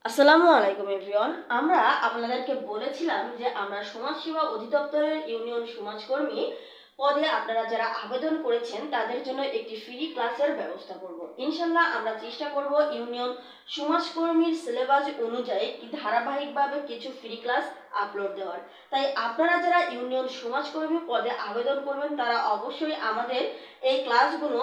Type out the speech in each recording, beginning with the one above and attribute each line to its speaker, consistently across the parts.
Speaker 1: আসসালামু আলাইকুম এভরিওয়ান। আমরা আপনাদেরকে বলেছিলাম যে আমরা সমাজসেবা অধিদপ্তরের ইউনিয়ন সমাজকর্মী পদে আপনারা যারা আবেদন করেছেন তাদের জন্য একটি ফ্রি ক্লাসের ব্যবস্থা করব। ইনশাল্লাহ আমরা চেষ্টা করব ইউনিয়ন সমাজকর্মীর সিলেবাস অনুযায়ী ধারাবাহিকভাবে কিছু ফ্রি ক্লাস আপলোড দেওয়ার। তাই আপনারা যারা ইউনিয়ন সমাজকর্মী পদে আবেদন করবেন তারা অবশ্যই আমাদের এই ক্লাসগুলো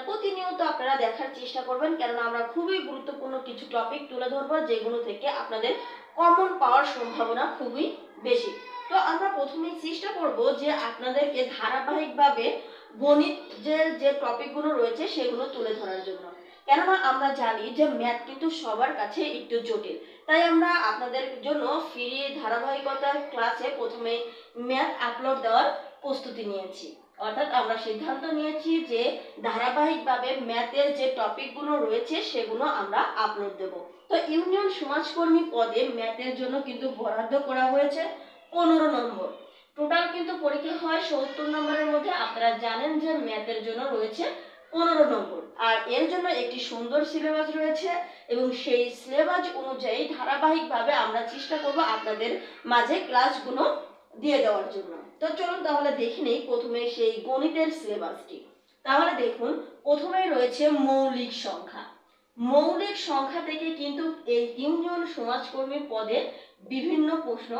Speaker 1: প্রতিনিয়ত আপনারা দেখার চেষ্টা করবেন, কেননা আমরা খুবই গুরুত্বপূর্ণ কিছু টপিক তুলে ধরবো যেগুলো থেকে আপনাদের কমন পাওয়ার সম্ভাবনা খুবই বেশি। তো আমরা প্রথমেই চেষ্টা করব যে আপনাদেরকে ধারাবাহিকভাবে গণিত যে টপিকগুলো রয়েছে সেগুলো তুলে ধরার জন্য, কেননা আমরা জানি যে ম্যাথ কিন্তু সবার কাছে একটু জটিল। তাই আমরা আপনাদের জন্য ফ্রি ধারাবাহিকতার ক্লাসে প্রথমে ম্যাথ আপলোড দেওয়ার প্রস্তুতি নিয়েছি, অর্থাৎ আমরা সিদ্ধান্ত নিয়েছি যে ধারাবাহিকভাবে ম্যাথের যে টপিকগুলো রয়েছে সেগুলো আমরা আপলোড দেব। তো ইউনিয়ন সমাজকর্মী পদে ম্যাথের জন্য কিন্তু বরাদ্দ করা হয়েছে 15 নম্বর। টোটাল কিন্তু পরীক্ষা হয় 70 নম্বরের মধ্যে। আপনারা জানেন যে ম্যাথের জন্য রয়েছে 15 নম্বর, আর এর জন্য একটি সুন্দর সিলেবাস রয়েছে এবং সেই সিলেবাস অনুযায়ী ধারাবাহিকভাবে আমরা চেষ্টা করব আপনাদের মাঝে ক্লাসগুলো দিয়ে দেওয়ার জন্য। তো চলুন তাহলে দেখে নেই প্রথমে সেই গণিতের সিলেবাসটি। তাহলে দেখুন, প্রথমেই রয়েছে মৌলিক সংখ্যা। মৌলিক সংখ্যা থেকে কিন্তু এই ইউনিয়ন সমাজকর্মী পদে বিভিন্ন প্রশ্ন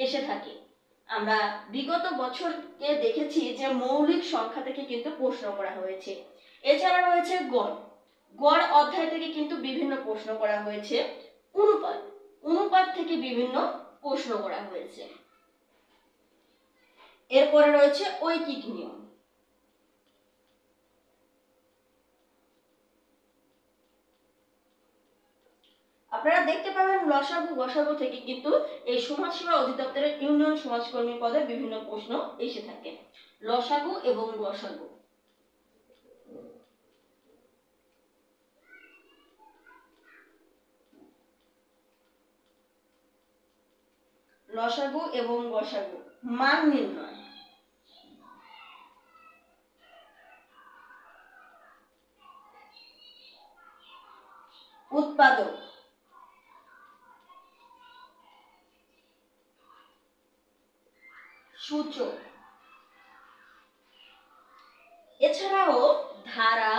Speaker 1: এসে থাকে। আমরা বিগত বছরকে দেখেছি যে মৌলিক সংখ্যা থেকে কিন্তু প্রশ্ন করা হয়েছে। এছাড়া রয়েছে গড়। গড় অধ্যায় থেকে কিন্তু বিভিন্ন প্রশ্ন করা হয়েছে। অনুপাত, অনুপাত থেকে বিভিন্ন প্রশ্ন করা হয়েছে। এরপরে রয়েছে ঐকিক নিয়ম। আপনারা দেখতে পাবেন লসাগু গসাগু থেকে কিন্তু এই সমাজসেবা অধিদপ্তরের ইউনিয়ন সমাজকর্মী পদে বিভিন্ন প্রশ্ন এসে থাকে। লসাগু এবং গসাগু, লসাগু এবং গসাগু, মান নির্ণয়, উৎপাদক, সূচক, এছাড়াও ধারা,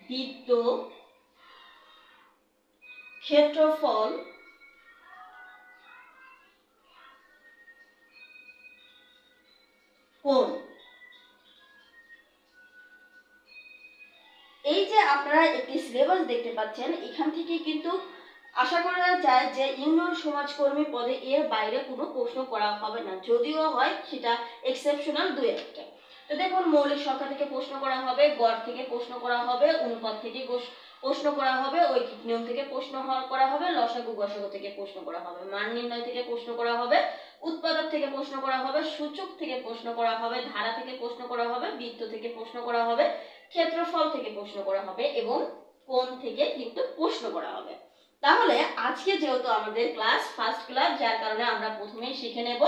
Speaker 1: বৃত্ত, ক্ষেত্রফল, কোণ। এই যে আপনারা একটি সিলেবাস দেখতে পাচ্ছেন, এখান থেকে কিন্তু আশা করা যায় যে ইউনিয়ন সমাজকর্মী পদে এর বাইরে কোনো প্রশ্ন করা হবে না, যদিও হয় সেটা এক্সেপশনাল দুই একটা। তো দেখুন, মৌলিক সংখ্যা থেকে প্রশ্ন করা হবে, গড় থেকে প্রশ্ন করা হবে, অনুপাত থেকে প্রশ্ন করা হবে, ঐকিক নিয়ম থেকে প্রশ্ন করা হবে, লসাগু গসাগু থেকে প্রশ্ন করা হবে, মান নির্ণয় থেকে প্রশ্ন করা হবে, উৎপাদক থেকে প্রশ্ন করা হবে, সূচক থেকে প্রশ্ন করা হবে, ধারা থেকে প্রশ্ন করা হবে, বৃত্ত থেকে প্রশ্ন করা হবে, ক্ষেত্রফল থেকে প্রশ্ন করা হবে এবং কোণ থেকে কিন্তু প্রশ্ন করা হবে। তাহলে আজকে যেহেতু আমাদের ক্লাস ফার্স্ট ক্লাস, যার কারণে আমরা প্রথমেই শিখে নেব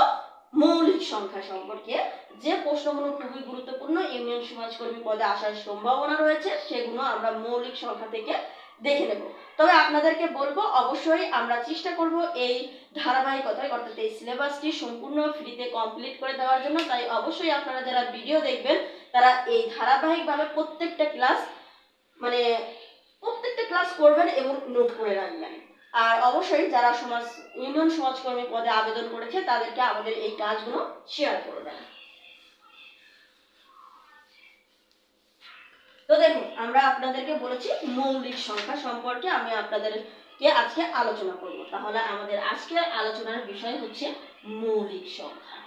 Speaker 1: মৌলিক সংখ্যা সম্পর্কে। যে প্রশ্নগুলো খুবই গুরুত্বপূর্ণ, ইউনিয়ন সমাজকর্মী পদে আসার সম্ভাবনা রয়েছে, সেগুলো আমরা মৌলিক সংখ্যা থেকে দেখে নেব। তবে আপনাদেরকে বলবো, অবশ্যই আমরা চেষ্টা করব এই ধারাবাহিকতায়, অর্থাৎ এই সিলেবাসটি সম্পূর্ণ ফ্রিতে কমপ্লিট করে দেওয়ার জন্য। তাই অবশ্যই আপনারা যারা ভিডিও দেখবেন তারা এই ধারাবাহিকভাবে প্রত্যেকটা ক্লাস করবেন এবং নোট করে রাখবেন। আর অবশ্যই যারা ইউনিয়ন সমাজকর্মী পদে আবেদন করেছে তাদেরকে আমাদের এই কাজগুলো শেয়ার করবেন। তো দেখুন, আমরা আপনাদেরকে বলেছি মৌলিক সংখ্যা সম্পর্কে আমি আপনাদেরকে আজকে আলোচনা করব। তাহলে আমাদের আজকের আলোচনার বিষয় হচ্ছে মৌলিক সংখ্যা।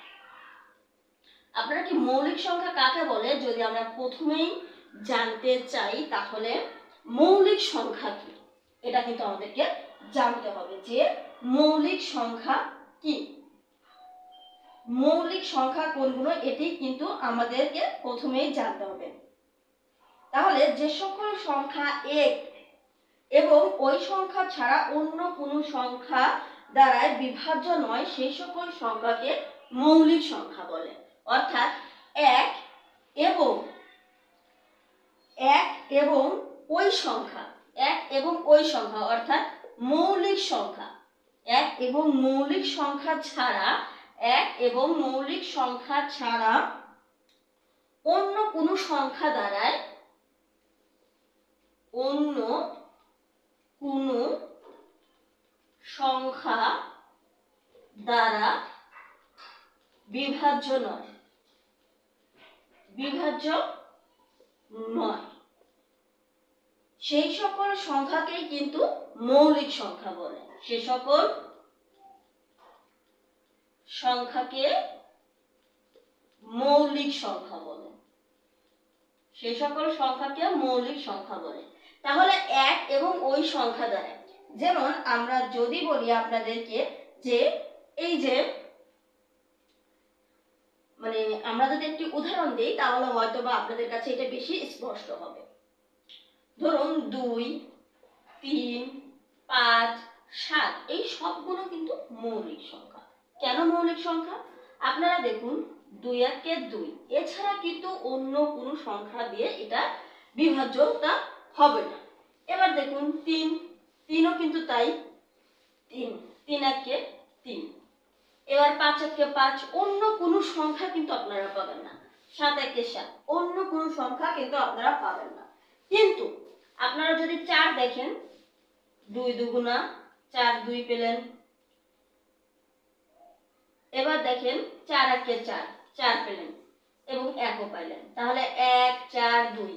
Speaker 1: আপনারা কি মৌলিক সংখ্যা কাকে বলে যদি আমরা প্রথমেই জানতে চাই, তাহলে মৌলিক সংখ্যা কি এটা কিন্তু আমাদেরকে জানতে হবে যে মৌলিক সংখ্যা কি, মৌলিক সংখ্যা কোনগুলো, এটি কিন্তু আমাদেরকে প্রথমেই জানতে হবে। তাহলে যে সকল সংখ্যা এক এবং ওই সংখ্যা ছাড়া অন্য কোনো সংখ্যা দ্বারা বিভাজ্য নয় সেই সকল সংখ্যাকে মৌলিক সংখ্যা বলে। অর্থাৎ এক এবং ওই সংখ্যা এক এবং ওই সংখ্যা অর্থাৎ মৌলিক সংখ্যা, এক এবং মৌলিক সংখ্যা ছাড়া, এক এবং মৌলিক সংখ্যা ছাড়া অন্য কোনো সংখ্যা দ্বারায়, অন্য কোনো সংখ্যা দ্বারা বিভাজ্য নয়, বিভাজ্য নয়। সেই সকল সংখ্যাকেই কিন্তু মৌলিক সংখ্যা বলে, সে সকল সংখ্যাকে মৌলিক সংখ্যা বলে, সে সকল সংখ্যাকে মৌলিক সংখ্যা বলে। তাহলে এক এবং ওই সংখ্যা দ্বারা, যেমন আমরা যদি বলি আপনাদেরকে যে এই যে মানে আমরা যদি একটি উদাহরণ দিই তাহলে হয়তো বা আপনাদের কাছে এটা বেশি স্পষ্ট হবে। ধরুন 2, 3, 5, 7 এই সবগুলো কিন্তু মৌলিক সংখ্যা। কেন মৌলিক সংখ্যা? আপনারা দেখুন 2 একে 2, এছাড়া কিন্তু অন্য কোনো সংখ্যা দিয়ে এটা বিভাজ্যতা হবে না। এবার দেখুন 3, 3ও কিন্তু তাই, 3, 3 একে 3। এবার 5 একে 5, অন্য কোনো সংখ্যা কিন্তু আপনারা পাবেন না। 7 একে 7, অন্য কোনো সংখ্যা কিন্তু আপনারা পাবেন না। কিন্তু আপনারা যদি 4 দেখেন, 2 দুগুণা 4, 2 পেলেন। এবার দেখেন 4 একে 4, 4 পেলেন এবং 1ও পাইলেন। তাহলে 1, 4, 2,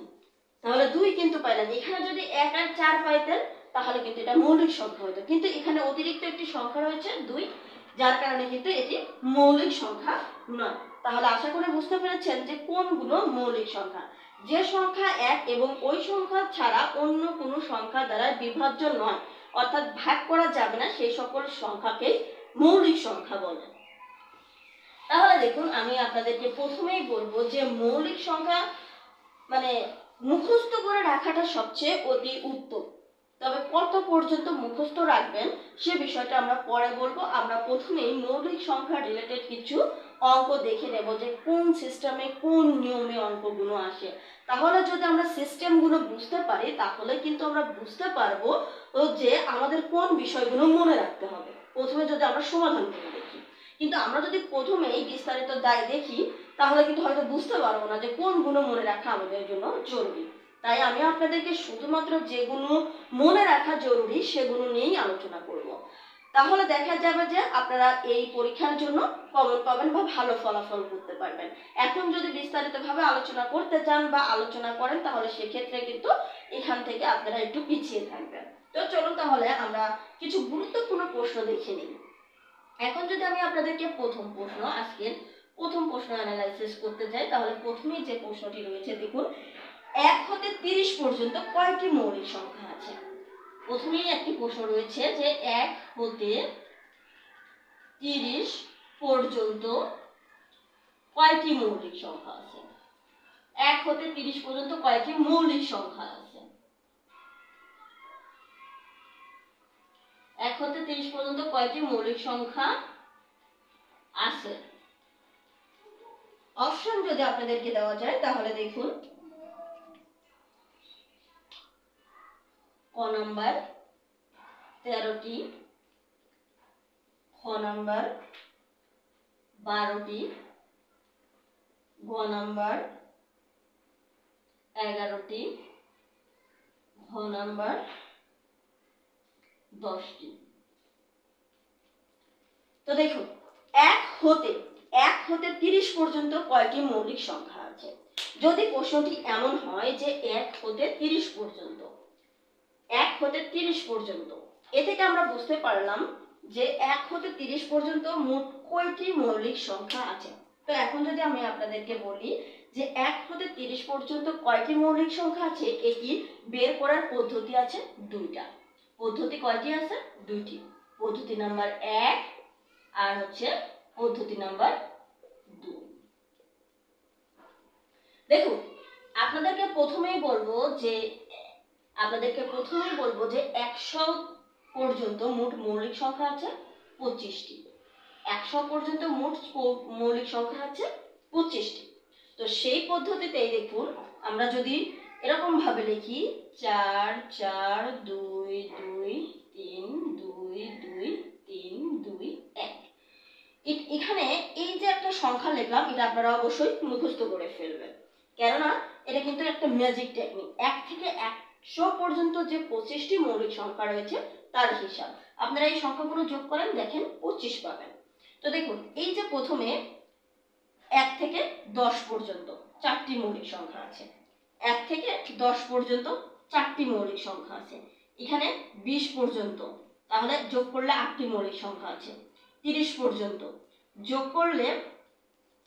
Speaker 1: তাহলে 2 কিন্তু পাইলেন। এখানে যদি 1 আর 4 পাইতেন তাহলে কিন্তু এটা মৌলিক সংখ্যা হতো, কিন্তু এখানে অতিরিক্ত একটি সংখ্যা রয়েছে 2, যার কারণে কিন্তু এটি মৌলিক সংখ্যা নয়। তাহলে আশা করি বুঝতে পেরেছেন যে কোনগুলো মৌলিক সংখ্যা। যে সংখ্যা এক এবং ওই সংখ্যা ছাড়া অন্য কোনো সংখ্যা দ্বারা বিভাজ্য নয়, অর্থাৎ ভাগ করা যাবে না, সেই সকল সংখ্যাকে মৌলিক সংখ্যা বলে। তাহলে দেখুন আমি আপনাদেরকে প্রথমেই বলবো যে মৌলিক সংখ্যা মানে মুখস্থ করে রাখাটা সবচেয়ে অতি উত্তম। তবে কত পর্যন্ত মুখস্থ রাখবেন সে বিষয়টা আমরা পরে বলবো। আমরা প্রথমেই মৌলিক সংখ্যা রিলেটেড কিছু অঙ্ক দেখে নেব যে কোন সিস্টেমে কোন নিয়মে অঙ্কগুলো আসে। তাহলে যদি আমরা সিস্টেমগুলো বুঝতে পারি তাহলে কিন্তু আমরা বুঝতে পারবো যে আমাদের কোন বিষয়গুলো মনে রাখতে হবে। প্রথমে যদি আমরা সমাধান করে দেখি, কিন্তু আমরা যদি প্রথমেই বিস্তারিত দায় দেখি তাহলে কিন্তু হয়তো বুঝতে পারবো না যে কোনগুলো মনে রাখা আমাদের জন্য জরুরি। তাই আমি আপনাদেরকে শুধুমাত্র যেগুলো মনে রাখা জরুরি সেগুলো নিয়েই আলোচনা করব। তাহলে দেখা যাবে যে আপনারা এই পরীক্ষার জন্য কমন পাবেন বা ভালো ফলাফল করতে পারবেন। এখন যদি বিস্তারিতভাবে আলোচনা করতে চান বা আলোচনা করেন তাহলে সেক্ষেত্রে কিন্তু এখান থেকে আপনারা একটু পিছিয়ে থাকবেন। তো চলুন তাহলে আমরা কিছু গুরুত্বপূর্ণ প্রশ্ন দেখে নিই। এখন যদি আমি আপনাদেরকে প্রথম প্রশ্ন অ্যানালাইসিস করতে যাই তাহলে প্রথমেই যে প্রশ্নটি রয়েছে দেখুন, 1 হতে 30 পর্যন্ত কয়টি মৌলিক সংখ্যা আছে? প্রথমেই একটি প্রশ্ন রয়েছে যে 1 হতে 30 পর্যন্ত কয়টি মৌলিক সংখ্যা আছে? 1 হতে 30 পর্যন্ত কয়টি মৌলিক সংখ্যা আছে? 1 হতে 30 পর্যন্ত কয়টি মৌলিক সংখ্যা আছে? অপশন যদি আপনাদেরকে দেওয়া যায় তাহলে দেখুন, ক নাম্বার 13টি, খ নাম্বার 12টি, গ নাম্বার 11টি, ঘ নাম্বার 10টি। তো দেখুন 1 হতে 30 পর্যন্ত কয়টি মৌলিক সংখ্যা আছে? যদি প্রশ্নটি এমন হয় যে 1 হতে 30 পর্যন্ত, 1 হতে 30 পর্যন্ত, এ থেকে আমরা বুঝতে পারলাম যে 1 হতে 30 পর্যন্ত মোট কয়টি মৌলিক সংখ্যা আছে। তো এখন যদি আমি আপনাদেরকে বলি যে 1 হতে 30 পর্যন্ত কয়টি মৌলিক সংখ্যা আছে, এটি বের করার পদ্ধতি আছে দুইটা। পদ্ধতি কয়টি আছে? দুইটি। পদ্ধতি নাম্বার 1 আর হচ্ছে পদ্ধতি নাম্বার 2। দেখুন আপনাদেরকে প্রথমেই বলবো যে 100 পর্যন্ত মোট মৌলিক সংখ্যা আছে 25টি। 100 পর্যন্ত মোট মৌলিক সংখ্যা আছে 25টি। তো সেই পদ্ধতিতেই দেখুন আমরা যদি এরকম ভাবে লিখি 4 4 2 2 3 2 2 3 2 1। এখানে এই যে একটা সংখ্যা লিখলাম, এটা আপনারা অবশ্যই মুখস্থ করে ফেলবেন, কেননা এটা কিন্তু একটা ম্যাজিক টেকনিক। 1 থেকে 100 পর্যন্ত যে 25টি মৌলিক সংখ্যা রয়েছে তার হিসাব। আপনারা এই সংখ্যাগুলো যোগ করেন, দেখেন 25 পাবেন। তো দেখুন, এই যে প্রথমে 1 থেকে 10 পর্যন্ত 4টি মৌলিক সংখ্যা আছে। 1 থেকে 10 পর্যন্ত 4টি মৌলিক সংখ্যা আছে। এখানে 20 পর্যন্ত, তাহলে যোগ করলে 8টি মৌলিক সংখ্যা আছে। 30 পর্যন্ত যোগ করলে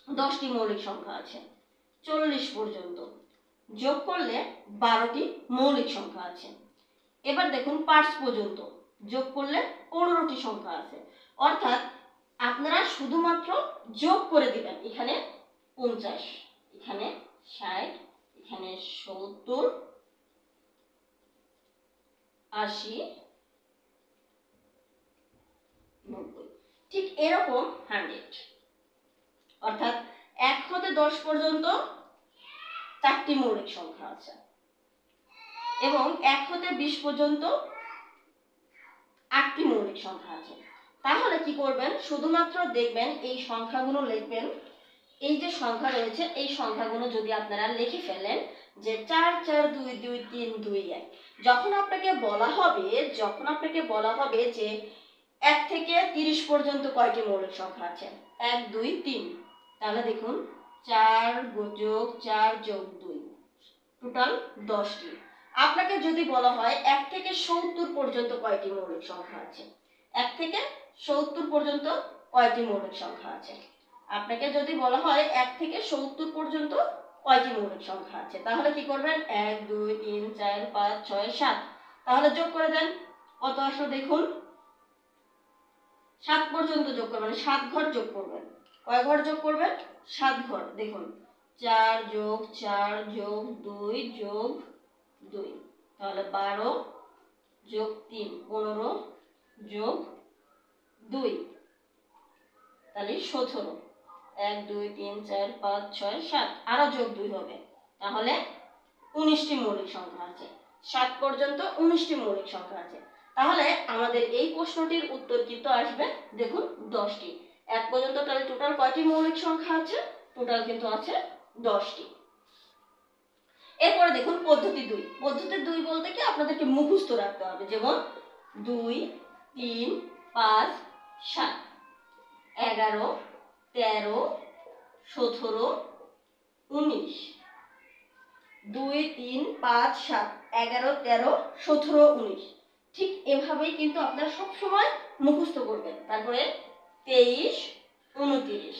Speaker 1: 10টি মৌলিক সংখ্যা আছে। 40 পর্যন্ত যোগ করলে 12টি মৌলিক সংখ্যা আছে। এবার দেখুন 5 পর্যন্ত যোগ করলে 15টি সংখ্যা আছে। অর্থাৎ আপনারা শুধুমাত্র যোগ করে দিবেন, এখানে 50, এখানে 60, এখানে 70, 80, 90, ঠিক এরকম 100। অর্থাৎ 1 হতে 10 পর্যন্ত 4টি মৌলিক সংখ্যা আছে এবং 1 হতে 20 পর্যন্ত 8টি মৌলিক সংখ্যা আছে। তাহলে কি করবেন, শুধুমাত্র দেখবেন এই সংখ্যাগুলো লিখবেন। এই যে সংখ্যা রয়েছে এই সংখ্যাগুলো যদি আপনারা লিখে ফেলেন যে 4 4 2 2 3 2 1, যখন আপনাকে বলা হবে যে 1 থেকে 30 পর্যন্ত কয়টি মৌলিক সংখ্যা আছে, 1 2 3, তাহলে দেখুন 4 যোগ 4 যোগ 2, টোটাল 10টি। আপনাকে যদি বলা হয় 1 থেকে 70 পর্যন্ত কয়টি মৌলিক সংখ্যা আছে, 1 থেকে 70 পর্যন্ত কয়টি মৌলিক সংখ্যা আছে, আপনাকে যদি বলা হয় 1 থেকে 70 পর্যন্ত কয়টি মৌলিক সংখ্যা আছে, তাহলে কি করবেন, 1 2 3 4 5 6 7, তাহলে যোগ করে দেন। কত আসলো দেখুন, 7 পর্যন্ত যোগ করবেন, 7 ঘর যোগ করবেন। কয় ঘর যোগ করবেন, 7 ঘর। দেখুন 4 যোগ 4 যোগ 2 যোগ 2, তাহলে 12 যোগ 3 15 যোগ 2, তাহলে 17। 1 2 3 4 5 6 7, আরো যোগ 2 হবে, তাহলে 19টি মৌলিক সংখ্যা আছে। 7 পর্যন্ত 19টি মৌলিক সংখ্যা আছে। তাহলে আমাদের এই প্রশ্নটির উত্তর কিন্তু আসবে দেখুন 10টি। 1 পর্যন্ত তাহলে টোটাল কয়টি মৌলিক সংখ্যা আছে, টোটাল কিন্তু আছে 10টি। এরপরে দেখুন পদ্ধতি 2। পদ্ধতি 2 বলতে কি আপনাদেরকে মুখস্থ রাখতে হবে, যেমন 2 3 5 7 11 13 17 19, 2 3 5 7 11 13 17 19, ঠিক এভাবেই কিন্তু আপনারা সব সময় মুখস্থ করবেন। তারপরে 23 29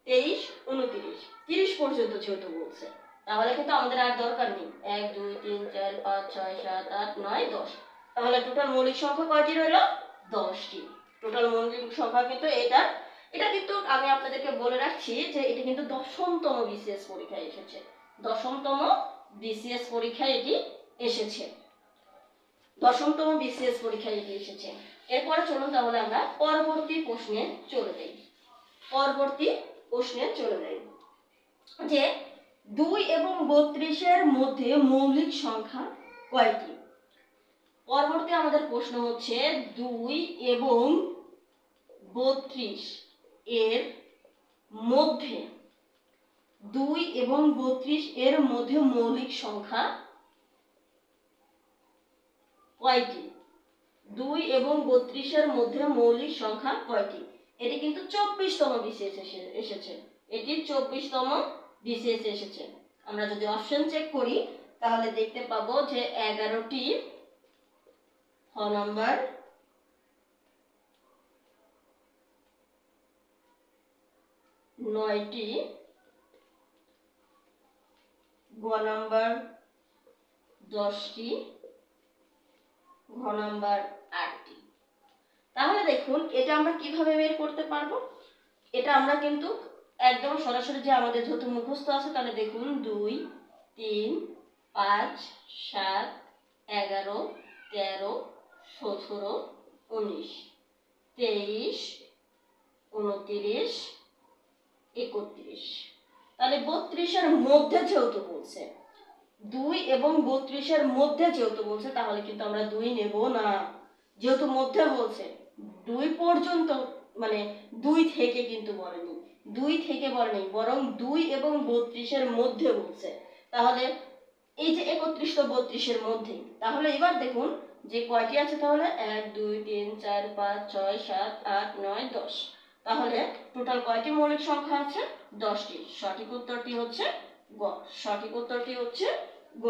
Speaker 1: 23 29 30 পর্যন্ত যেহেতু বলছে, তাহলে কিন্তু আমাদের আর দরকার নেই। 1 2 3 4 5 6 7 8 9 10, তাহলে টোটাল মৌলিক সংখ্যা কয়টি রইল, 10টি। টোটাল মৌলিক সংখ্যা কিন্তু এটা কিন্তু আমি আপনাদেরকে বলে রাখছি যে এটা কিন্তু 10মতম বিসিএস পরীক্ষায় এসেছে। 10মতম বিসিএস পরীক্ষায় এটি এসেছে। 10মতম বিসিএস পরীক্ষায় এটি এসেছে। এরপরে চলুন তাহলে আমরা পরবর্তী প্রশ্নে চলে যাই। যে 2 এবং 32 এর মধ্যে মৌলিক সংখ্যা কয়টি? পরবর্তী আমাদের প্রশ্ন হচ্ছে 2 এবং 32 এর মধ্যে 2 এবং 32 এর মধ্যে মৌলিক সংখ্যা কয়টি? 2 এবং 32 এর মধ্যে মৌলিক সংখ্যা কয়টি? এটি কিন্তু 24তম বিসিএস এসেছে। এটি 24তম বিসিএস এসেছে। আমরা যদি অপশন চেক করি তাহলে দেখতে পাবো যে 11টি খ নাম্বার, 9টি গ নাম্বার, 10টি ঘ নাম্বার, 8টি। তাহলে দেখুন এটা আমরা কিভাবে বের করতে পারবো? এটা আমরা কিন্তু একদম সরাসরি যে আমাদের যেহেতু মুখস্থ আছে, তাহলে দেখুন 2 3 5 7 11 13 17 19 23 29 31, তাহলে 32 এর মধ্যে যেহেতু বলছে 2 এবং 32-এর মধ্যে যেহেতু বলছে তাহলে কিন্তু আমরা 2 নেব না, যেহেতু মধ্যে বলছে 2 পর্যন্ত, মানে 2 থেকে কিন্তু বলেনি, 2 থেকে বলেনি, বরং 2 এবং 32-এর মধ্যে বলছে। তাহলে এই যে 31 তো 32-এর মধ্যে, তাহলে এবার দেখুন যে কয়টি আছে, তাহলে 1 2 3 4 5 6 7 8 9 10, তাহলে টোটাল কয়টি মৌলিক সংখ্যা আছে? 10টি। সঠিক উত্তরটি হচ্ছে গ। সঠিক উত্তরটি হচ্ছে গ।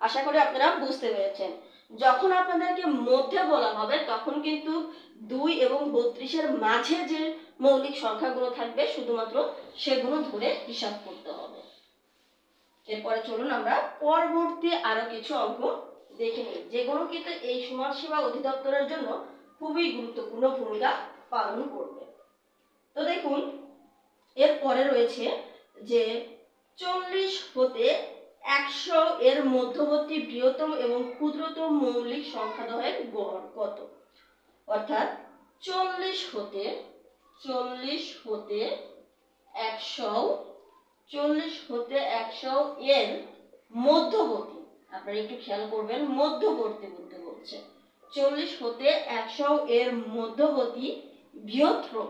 Speaker 1: আশা করি আপনারা বুঝতে পেরেছেন। যখন আপনাদেরকে মধ্যে বলা হবে তখন কিন্তু 2 এবং 32-এর মাঝে যে মৌলিক সংখ্যাগুলো থাকবে শুধুমাত্র সেগুলো ধরে হিসাব করতে হবে। এরপরে চলুন আমরা পরবর্তী আরো কিছু অঙ্ক দেখে নিই, যেগুলো কিন্তু এই সমাজসেবা অধিদপ্তরের জন্য খুবই গুরুত্বপূর্ণ ভূমিকা পালন করবে। তো দেখুন এরপরে রয়েছে যে 40 হতে 100 এর মধ্যবর্তী বৃহত্তম এবং ক্ষুদ্রতম মৌলিক সংখ্যাদ্বয়ের গড় কত? অর্থাৎ 40 হতে 100, 40 হতে 100 এর মধ্যবর্তী, আপনারা একটু খেয়াল করবেন, মধ্যবর্তী বলতে বলছে 40 হতে 100 এর মধ্যবর্তী বৃহত্তম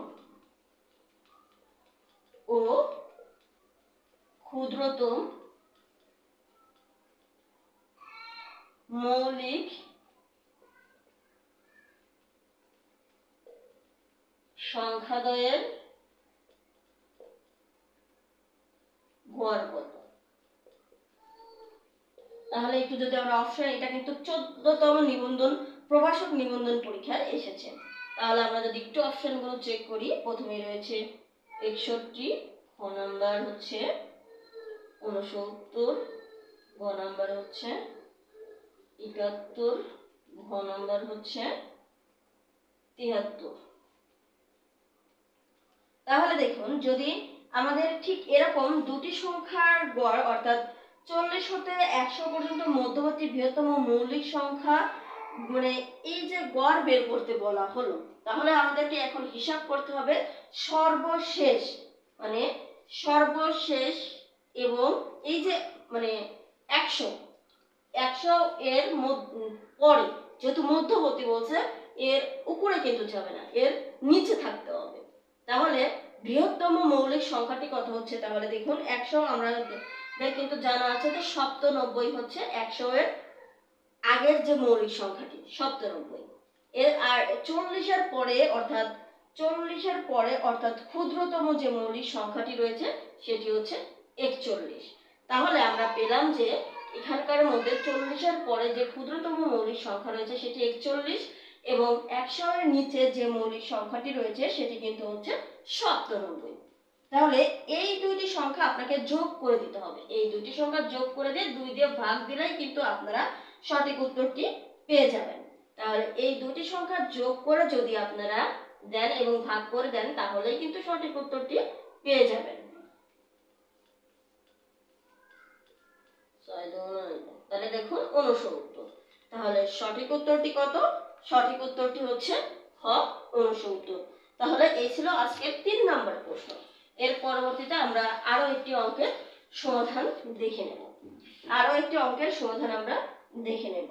Speaker 1: ও ক্ষুদ্রতম মৌলিক সংখ্যাদ্বয়ের গড় কত? তাহলে একটু যদি আমরা অপশন, এটা কিন্তু 14তম নিবন্ধন প্রভাষক নিবন্ধন পরীক্ষায় এসেছে, তাহলে আমরা যদি একটু অপশনগুলো চেক করি, প্রথমে রয়েছে 61, খ নাম্বার হচ্ছে 69, গ নাম্বার হচ্ছে 71, ঘ নাম্বার হচ্ছে 73। তাহলে দেখুন যদি আমাদের ঠিক এরকম দুটি সংখ্যার গড় অর্থাৎ 40 হতে 100 পর্যন্ত মধ্যবর্তী বৃহত্তম মৌলিক সংখ্যা, মানে এই যে গড় বের করতে বলা হলো, তাহলে আমাদেরকে এখন হিসাব করতে হবে সর্বশেষ, মানে সর্বশেষ এবং এই যে মানে 100 এর পরে, যেহেতু মধ্যবর্তী বলছে এর উপরে কিন্তু যাবে না, এর নিচে থাকতে হবে। তাহলে বৃহত্তম মৌলিক সংখ্যাটি কত হচ্ছে? তাহলে দেখুন 100 আমরা কিন্তু জানা আছে যে 97 হচ্ছে 100 এর আগের যে মৌলিক সংখ্যাটি 97 এর, আর 40-এর পরে অর্থাৎ 40-এর পরে অর্থাৎ ক্ষুদ্রতম যে মৌলিক সংখ্যাটি রয়েছে সেটি হচ্ছে 41। তাহলে আমরা পেলাম যে এখানকার মধ্যে 40-এর পরে যে ক্ষুদ্রতম মৌলিক সংখ্যা রয়েছে সেটি 41 এবং 100 এর নিচে যে মৌলিক সংখ্যাটি রয়েছে সেটি কিন্তু হচ্ছে 97। তাহলে এই দুইটি সংখ্যা আপনাকে যোগ করে দিতে হবে, এই দুইটি সংখ্যা যোগ করে দিয়ে 2 দিয়ে ভাগ দিলেই কিন্তু আপনারা সঠিক উত্তরটি পেয়ে যাবেন। তাহলে এই দুটি সংখ্যা যোগ করে যদি আপনারা দেন এবং ভাগ করে দেন তাহলেই কিন্তু সঠিক উত্তরটি পেয়ে যাবেন। তাহলে দেখুন 69। তাহলে সঠিক উত্তরটি কত? সঠিক উত্তরটি হচ্ছে খ 69। তাহলে এই ছিল আজকের 3 নম্বর প্রশ্ন। এর পরবর্তীতে আমরা আরো একটি অঙ্কের সমাধান দেখে নেব। আমরা দেখে নেব।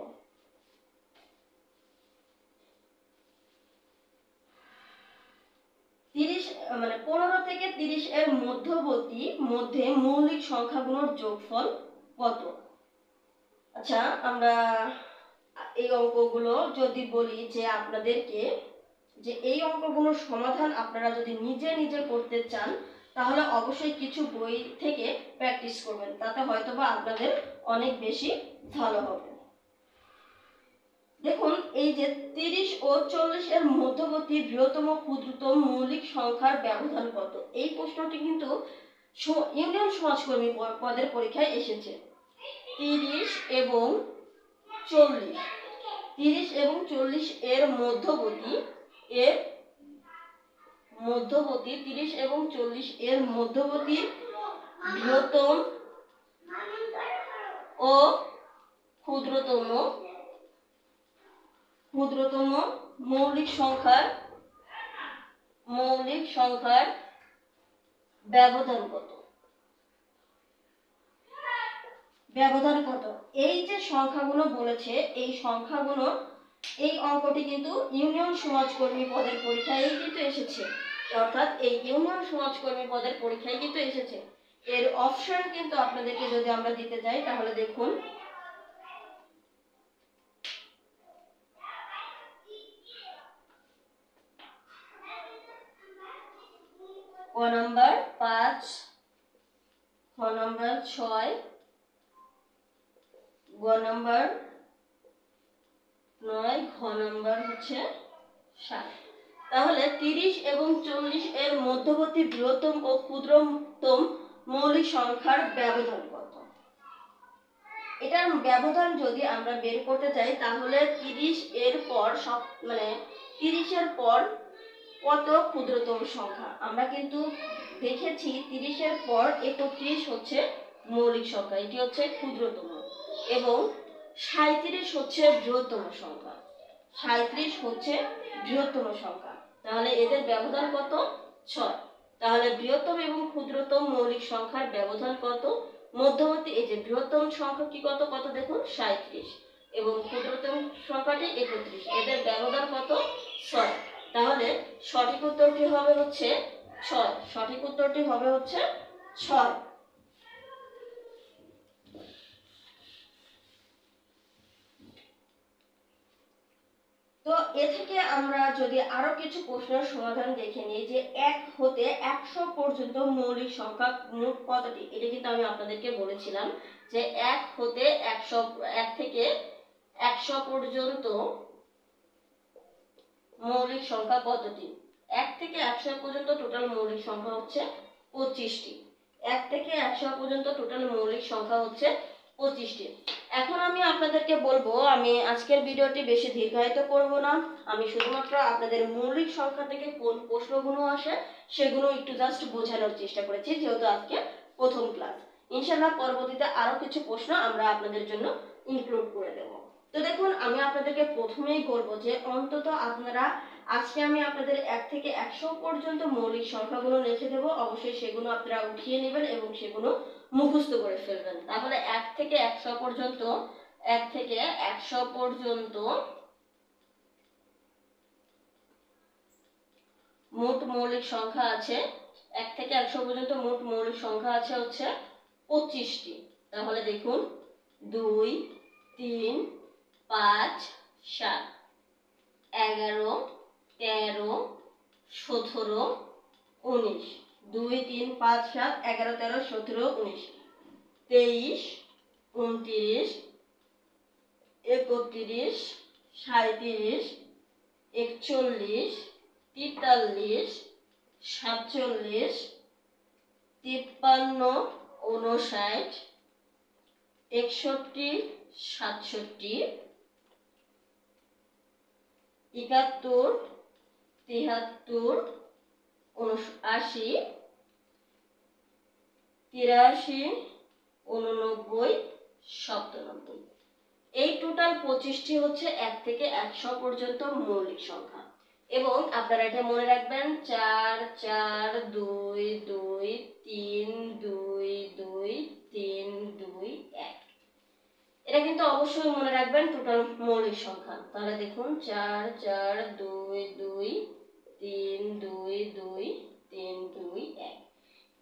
Speaker 1: 15 থেকে 30 এর মধ্যবর্তী মধ্যে মৌলিক সংখ্যাগুলোর যোগফল কত? আচ্ছা, আমরা এই অঙ্কগুলো যদি বলি যে আপনাদেরকে যে এই অঙ্কগুলোর সমাধান আপনারা যদি নিজে নিজে করতে চান তাহলে অবশ্যই কিছু বই থেকে প্র্যাকটিস করবেন, তাতে হয়তোবা আপনাদের অনেক বেশি ভালো হবে। দেখুন এই যে 30 ও 40 এর মধ্যবর্তী বৃহত্তম ক্ষুদ্রতম মৌলিক সংখ্যার ব্যবধান কত? এই প্রশ্নটি কিন্তু ইউনিয়ন সমাজকর্মী পদের পরীক্ষায় এসেছে। 30 এবং 40 এর মধ্যবর্তী 30 এবং 40 এর মধ্যবর্তী বৃহত্তম ও ক্ষুদ্রতম মৌলিক সংখ্যার ব্যবধান কত? ব্যবধান কত? এই যে সংখ্যাগুলো বলেছে এই সংখ্যাগুলো, এই অঙ্কটি কিন্তু ইউনিয়ন সমাজকর্মী পদের পরীক্ষায় কিন্তু এসেছে, অর্থাৎ এই ইউনিয়ন সমাজকর্মী পদের পরীক্ষায় কিন্তু এসেছে। এর অপশন কিন্তু আপনাদেরকে যদি আমরা দিতে যাই তাহলে দেখুন, ক নাম্বার 5, খ নাম্বার 6, গ নাম্বার 9, ঘ নাম্বার হচ্ছে 7। তাহলে 30 এবং 40 এর মধ্যবর্তী বৃহত্তম ও ক্ষুদ্রতম মৌলিক সংখ্যার ব্যবধান কত? এটার ব্যবধান যদি আমরা বের করতে চাই তাহলে 30 এর পর সব 30 এর পর কত ক্ষুদ্রতম সংখ্যা? আমরা কিন্তু দেখেছি 30 এর পর 31 হচ্ছে মৌলিক সংখ্যা, এটি হচ্ছে ক্ষুদ্রতম, এবং 37 হচ্ছে বৃহত্তম সংখ্যা। 37 হচ্ছে বৃহত্তম সংখ্যা। তাহলে এদের ব্যবধান কত? 6। তাহলে বৃহত্তম এবং ক্ষুদ্রতম মৌলিক সংখ্যার ব্যবধান কত? মধ্যবর্তী, এই যে বৃহত্তম সংখ্যা কি কত কত দেখুন 37 এবং ক্ষুদ্রতম সংখ্যাটি 31, এদের ব্যবধান কত? 6। তাহলে সঠিক উত্তরটি হবে হচ্ছে 6। সঠিক উত্তরটি হবে হচ্ছে 6। তো এ থেকে আমরা যদি আরো কিছু প্রশ্নের সমাধান দেখে নিই, যে 1 হতে 100 পর্যন্ত মৌলিক সংখ্যা মোট কতটি? এটা কিন্তু আমি আপনাদেরকে বলেছিলাম যে 1 হতে 1 থেকে 100 পর্যন্ত মৌলিক সংখ্যা কতটি? 1 থেকে 100 পর্যন্ত টোটাল মৌলিক সংখ্যা হচ্ছে 25টি। 1 থেকে 100 পর্যন্ত টোটাল মৌলিক সংখ্যা হচ্ছে 25টি। এখন আমি আপনাদেরকে বলবো, আমি আজকের ভিডিওটি বেশি দীর্ঘায়িত করব না, আমি শুধুমাত্র আপনাদের মৌলিক সংখ্যা থেকে কোন প্রশ্নগুলো আসে সেগুলো একটু জাস্ট বোঝানোর চেষ্টা করেছি, যেহেতু আজকে প্রথম ক্লাস। ইনশাআল্লাহ পরবর্তীতে আরো কিছু প্রশ্ন আমরা আপনাদের জন্য ইনক্লুড করে দেব। তো দেখুন, আমি আপনাদেরকে প্রথমেই বলবো যে অন্তত আপনারা আজকে আমি আপনাদের 1 থেকে 100 পর্যন্ত মৌলিক সংখ্যাগুলো লিখে দেব, অবশ্যই সেগুলো আপনারা উঠিয়ে নেবেন এবং সেগুলো মুখস্থ করে ফেলবেন। তাহলে 1 থেকে 100 পর্যন্ত, 1 থেকে 100 পর্যন্ত মোট মৌলিক সংখ্যা আছে, 1 থেকে 100 পর্যন্ত মোট মৌলিক সংখ্যা আছে হচ্ছে 25টি। তাহলে দেখুন 2, 3, 5, 7, 11, 13, 17, 19, 2, 3, 5, 7, 11, 13, 17, 19, 23, 29, 31, 37, 41, 43, 47, 53, 59, 61, 67, 71, 73, 79, 83, 89, 97। এই টোটাল 25টি হচ্ছে 1 থেকে 100 পর্যন্ত মৌলিক সংখ্যা। এবং আপনারা এটা মনে রাখবেন 4 4 2 2 3 2 2 3 2 1, এটা কিন্তু অবশ্যই মনে রাখবেন টোটাল মৌলিক সংখ্যা। তাহলে দেখুন 4 4 2 2 3 2 2 3 2 1,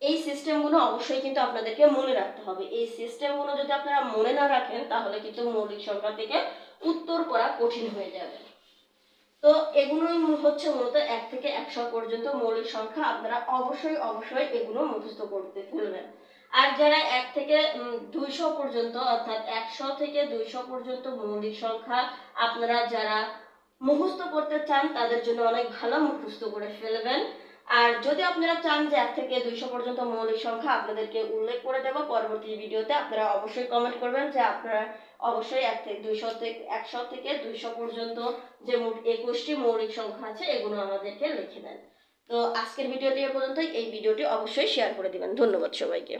Speaker 1: এই সিস্টেমগুলো অবশ্যই কিন্তু আপনাদেরকে মনে রাখতে হবে। এই সিস্টেমগুলো যদি আপনারা মনে না রাখেন তাহলে কিন্তু মৌলিক সংখ্যা থেকে উত্তর করা কঠিন হয়ে যাবে। তো এগুলোই হচ্ছে মূলত 1 থেকে 100 পর্যন্ত মৌলিক সংখ্যা, আপনারা অবশ্যই এগুলো মুখস্থ করতে ভুলবেন। আর যারা 1 থেকে 200 পর্যন্ত, অর্থাৎ 100 থেকে 200 পর্যন্ত মৌলিক সংখ্যা আপনারা যারা মুখস্থ করতে চান তাদের জন্য অনেক ভালো, মুখস্থ করে ফেলবেন। আর যদি আপনারা চান যে 1 থেকে 200 পর্যন্ত মৌলিক সংখ্যা আপনাদেরকে উল্লেখ করে দেব পরবর্তী ভিডিওতে, আপনারা অবশ্যই কমেন্ট করবেন যে আপনারা অবশ্যই 1 থেকে 100 থেকে 200 পর্যন্ত যে মোট 21টি মৌলিক সংখ্যা আছে এগুলো আমাদেরকে লিখে দেন। তো আজকের ভিডিওটি এ পর্যন্তই। এই ভিডিওটি অবশ্যই শেয়ার করে দিবেন। ধন্যবাদ সবাইকে।